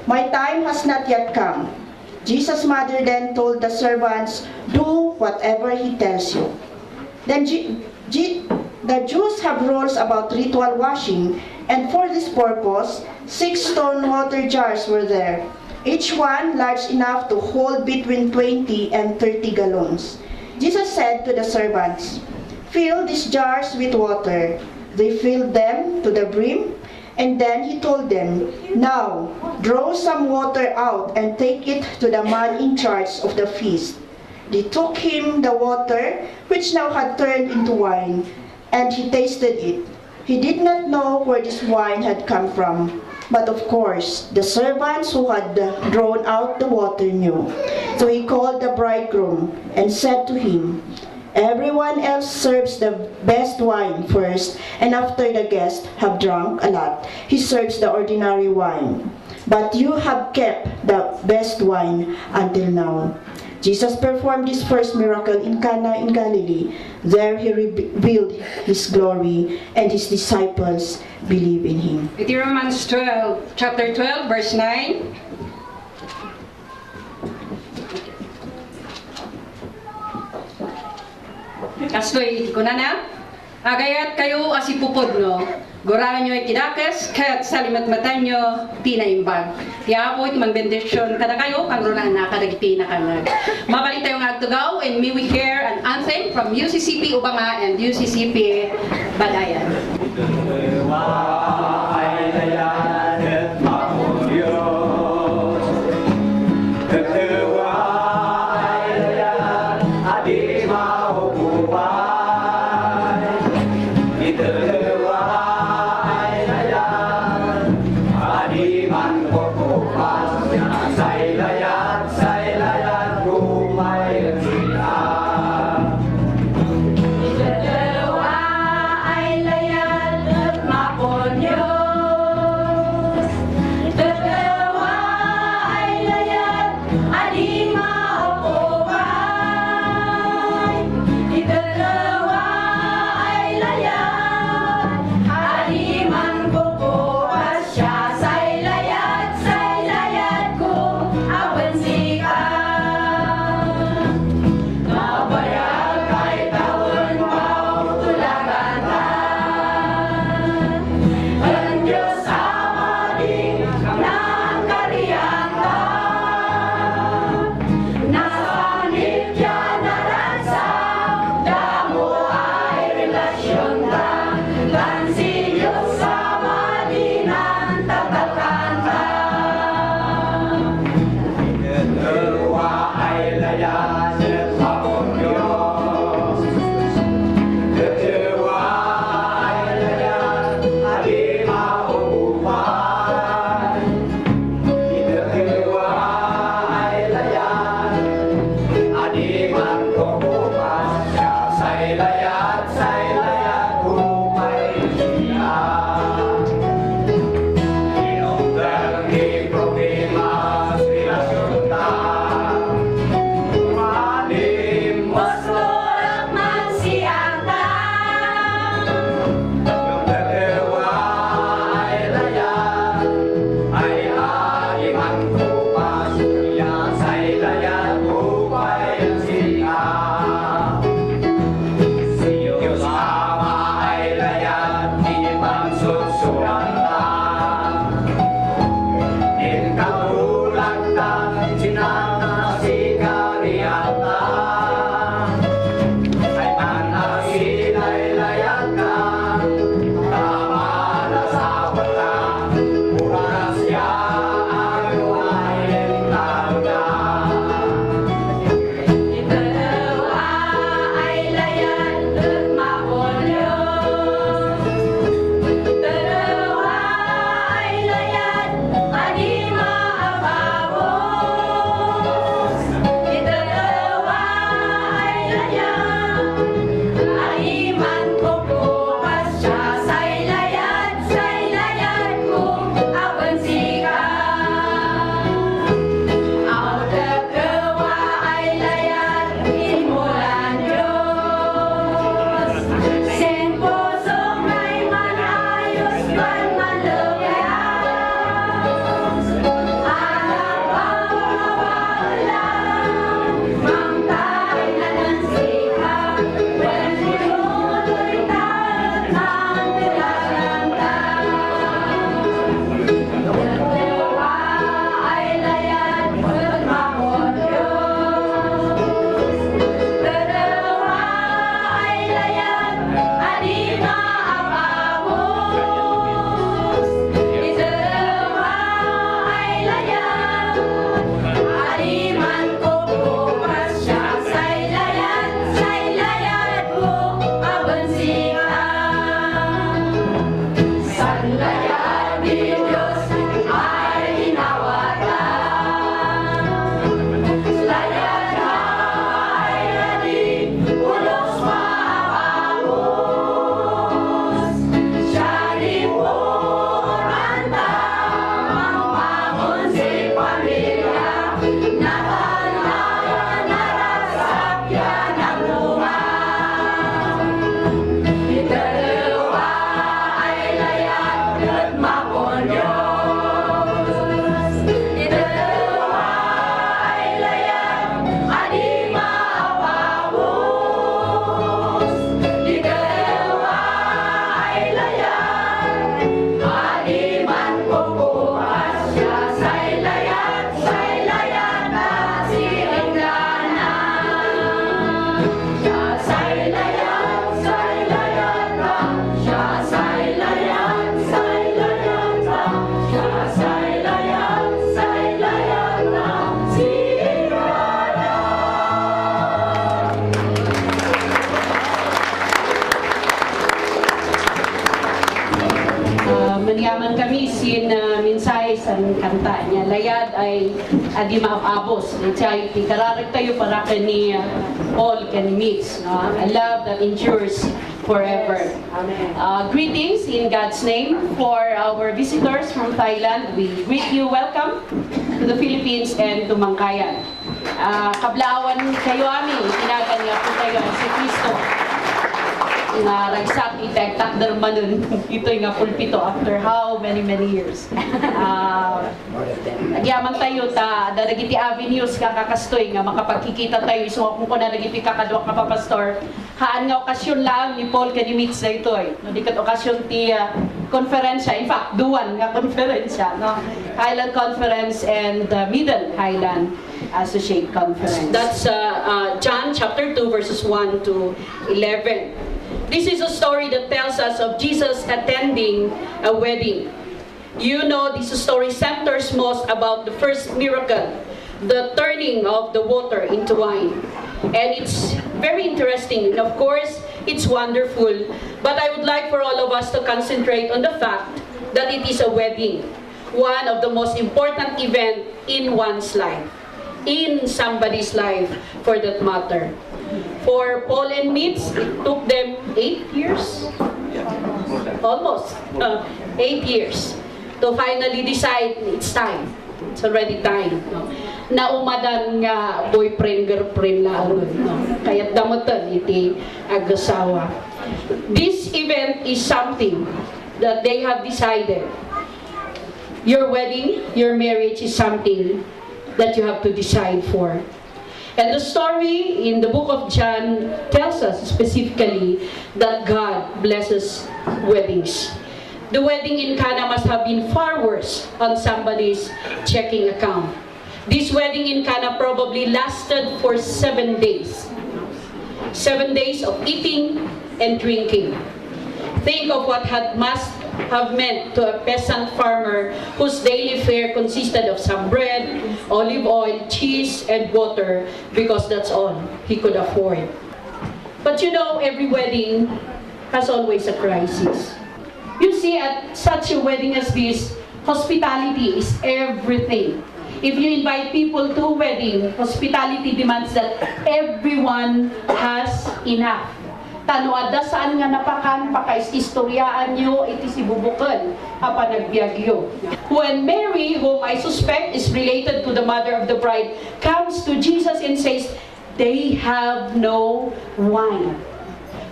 My time has not yet come." Jesus' mother then told the servants, "Do whatever he tells you." Then the Jews have rules about ritual washing, and for this purpose, 6 stone water jars were there, each one large enough to hold between 20 and 30 gallons. Jesus said to the servants, "Fill these jars with water." They filled them to the brim, and then he told them, "Now, draw some water out and take it to the man in charge of the feast." They took him the water, which now had turned into wine, and he tasted it. He did not know where this wine had come from, but of course, the servants who had drawn out the water knew. So he called the bridegroom and said to him, "Everyone else serves the best wine first, and after the guests have drunk a lot, he serves the ordinary wine. But you have kept the best wine until now." Jesus performed this first miracle in Cana in Galilee. There he revealed his glory, and his disciples believed in him. With Romans 12, chapter 12, verse 9. Kastoy kunana, agayat kayo asipupod no. Gorahan nyo ay kidakes, kaya't sa limat-matan nyo, tinaimbag. Tiyapoy, mang bendisyon kada kayo, kang ronan na kadagiti na kanag. Mabalik tayong agtugaw, and may we hear an anthem from UCCP Ubanga and UCCP Badayan. Nga layad ay adi maapabos. Itsay ikararag tayo para kani Paul kani Mitch. A love that endures forever. Greetings in God's name for our visitors from Thailand. We greet you. Welcome to the Philippines and to Mangkayan. Kablaawan kayo amin. Tinagan nga po tayo si Kristo. Nga ragsak itagtak darmanon ito nga pulpito after how many years. Nagyaman tayo ta daragiti avenues kakakastoy nga makapagkikita tayo so kung na nagiti kakadwak nga papastor haan nga okasyon lang ni Paul kani Mitch na ito no dikat okasyon ti konferensya, in fact duwan nga konferensya no Highland Conference and Middle Highland Associate Conference. That's John chapter 2 verses 1 to 11. This is a story that tells us of Jesus attending a wedding. You know, this story centers most about the first miracle, the turning of the water into wine. And it's very interesting, and of course, it's wonderful. But I would like for all of us to concentrate on the fact that it is a wedding, one of the most important events in one's life, in somebody's life for that matter. For Paul and Mitch, it took them 8 years, almost 8 years, to finally decide it's time. It's already time. No? Naumadan nga boyfriend, girlfriend lang. No? Kaya't damutan iti agasawa. This event is something that they have decided. Your wedding, your marriage is something that you have to decide for. And the story in the book of John tells us specifically that God blesses weddings. The wedding in Cana must have been far worse on somebody's checking account. This wedding in Cana probably lasted for 7 days. 7 days of eating and drinking. Think of what must have meant to a peasant farmer whose daily fare consisted of some bread, olive oil, cheese, and water because that's all he could afford. But you know, every wedding has always a crisis. You see, at such a wedding as this, hospitality is everything. If you invite people to a wedding, hospitality demands that everyone has enough. Tanuada saan nga napakan, pakaistoryaan nyo, iti si bubukan, apa nagbiagyo. When Mary, whom I suspect is related to the mother of the bride, comes to Jesus and says, they have no wine.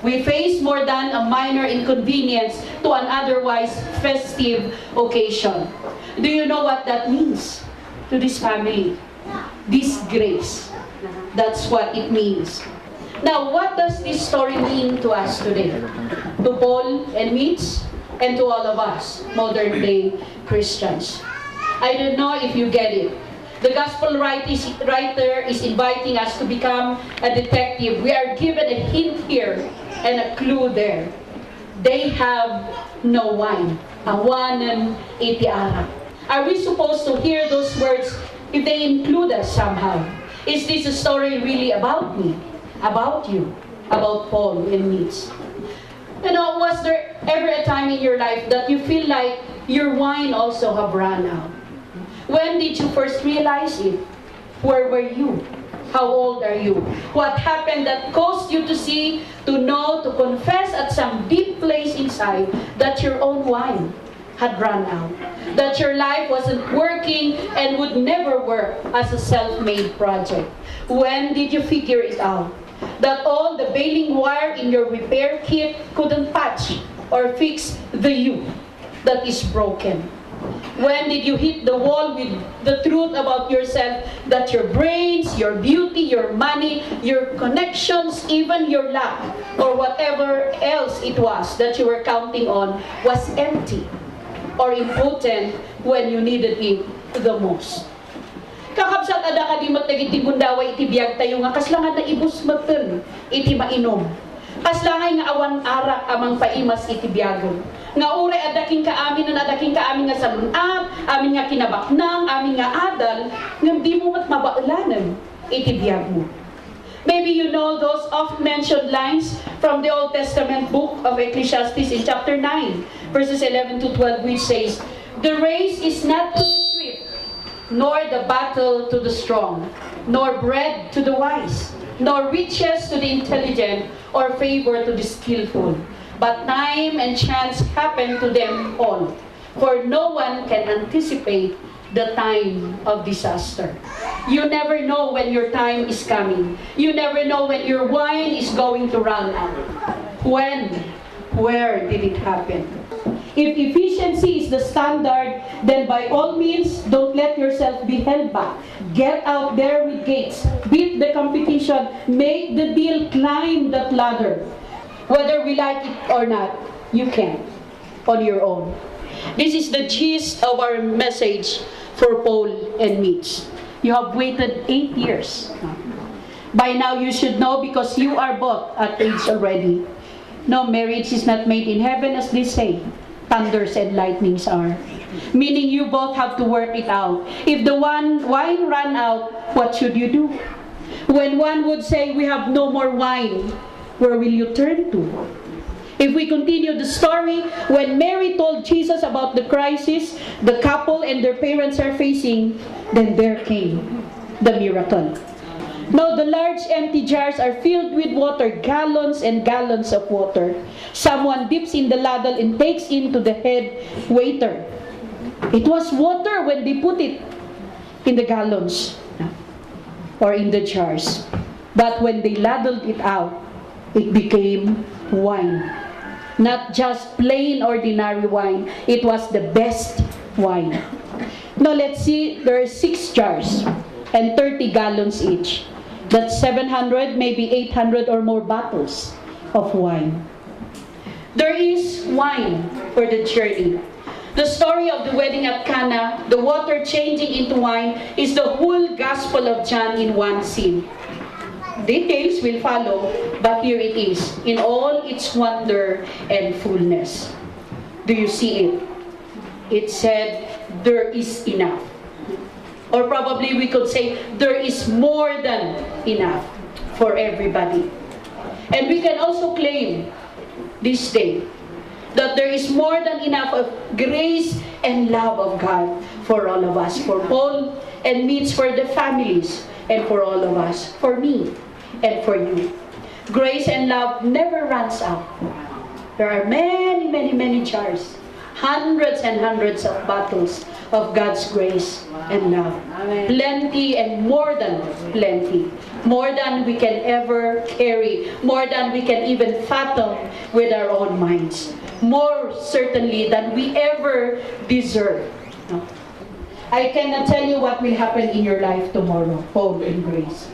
We face more than a minor inconvenience to an otherwise festive occasion. Do you know what that means to this family? Disgrace. That's what it means. Now, what does this story mean to us today? To Paul and Mitch, and to all of us, modern-day Christians. I don't know if you get it. The gospel writer is inviting us to become a detective. We are given a hint here and a clue there. They have no wine. Awanan itiara. Are we supposed to hear those words if they include us somehow? Is this a story really about me? About you, about Paul and Mitch. You know, was there ever a time in your life that you feel like your wine also have run out? When did you first realize it? Where were you? How old are you? What happened that caused you to see, to know, to confess at some deep place inside that your own wine had run out? That your life wasn't working and would never work as a self-made project? When did you figure it out? That all the baling wire in your repair kit couldn't patch or fix the you that is broken? When did you hit the wall with the truth about yourself that your brains, your beauty, your money, your connections, even your luck, or whatever else it was that you were counting on was empty or impotent when you needed it the most? Kakabsat ada ka di matagiti gundaway iti biyag tayo nga kaslangan na ibus maten iti mainom. Kaslangay nga awan arak amang paimas iti biyagon. Nga ure adaking kaamin na adaking kaamin nga salunat, amin nga kinabaknang, amin nga adal, nga di mo mat mabaulanan iti biyag mo. Maybe you know those oft-mentioned lines from the Old Testament book of Ecclesiastes in chapter 9, verses 11 to 12, which says, "The race is not to the swift, nor the battle to the strong, nor bread to the wise, nor riches to the intelligent, or favor to the skillful. But time and chance happen to them all, for no one can anticipate the time of disaster. You never know when your time is coming. You never know when your wine is going to run out. When? Where did it happen? If efficiency is the standard, then by all means, don't let yourself be held back. Get out there with Gates. Beat the competition. Make the deal. Climb that ladder. Whether we like it or not, you can on your own. This is the gist of our message for Paul and Mitch. You have waited 8 years. By now you should know, because you are both at age already. No, marriage is not made in heaven, as they say. Thunders and lightnings are. Meaning you both have to work it out. If the wine ran out, what should you do? When one would say, we have no more wine, where will you turn to? If we continue the story, when Mary told Jesus about the crisis the couple and their parents are facing, then there came the miracle. Now the large empty jars are filled with water, gallons and gallons of water. Someone dips in the ladle and takes into the head waiter. It was water when they put it in the gallons or in the jars. But when they ladled it out, it became wine. Not just plain ordinary wine. It was the best wine. Now let's see, there are 6 jars and 30 gallons each. That's 700, maybe 800 or more bottles of wine. There is wine for the journey. The story of the wedding at Cana, the water changing into wine, is the whole Gospel of John in one scene. Details will follow, but here it is, in all its wonder and fullness. Do you see it? It said, there is enough. Or probably we could say, there is more than enough for everybody. And we can also claim this day that there is more than enough of grace and love of God for all of us. For Paul and Mitch, for the families, and for all of us. For me and for you. Grace and love never runs out. There are many, many, many jars. Hundreds and hundreds of bottles of God's grace and love. Amen. Plenty and more than plenty. More than we can ever carry. More than we can even fathom with our own minds. More certainly than we ever deserve. No. I cannot tell you what will happen in your life tomorrow, hope and grace.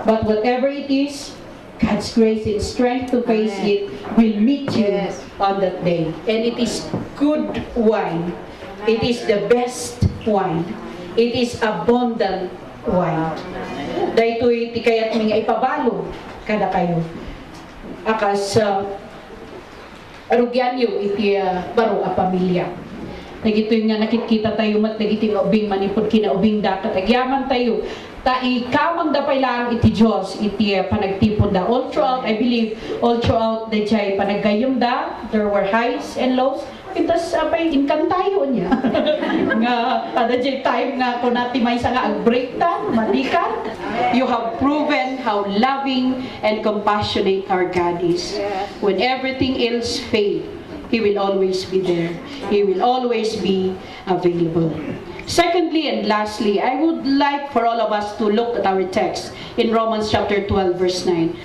But whatever it is, God's grace and strength to face it will meet you on that day. And it is good wine. It is the best wine. It is abundant wine. Dahito'y ti kaya't mga ipabalo kada kayo. Akas arugyan yu iti baro a pamilya. Nagito'y nga nakikita tayo mat nagiti ubing manipod kinaubing dakat. Agyaman tayo. Kamang dapay lang iti Diyos, iti panagtipon da. All throughout, I believe, all throughout the jay panagayom da, there were highs and lows. Itas apay inkantayo niya. Nga kada jay time nga kung natin may nga ag-break ta, malikan. You have proven how loving and compassionate our God is. When everything else fails, He will always be there. He will always be available. Secondly and lastly, I would like for all of us to look at our text in Romans chapter 12, verse 9.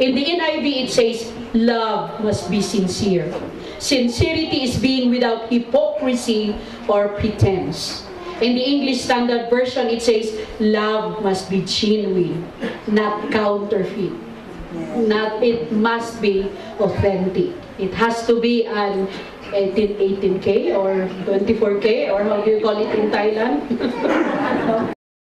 In the NIV it says, love must be sincere. Sincerity is being without hypocrisy or pretense. In the English Standard Version it says, love must be genuine, not counterfeit. It must be authentic. It has to be an 18K or 24K or how do you call it in Thailand?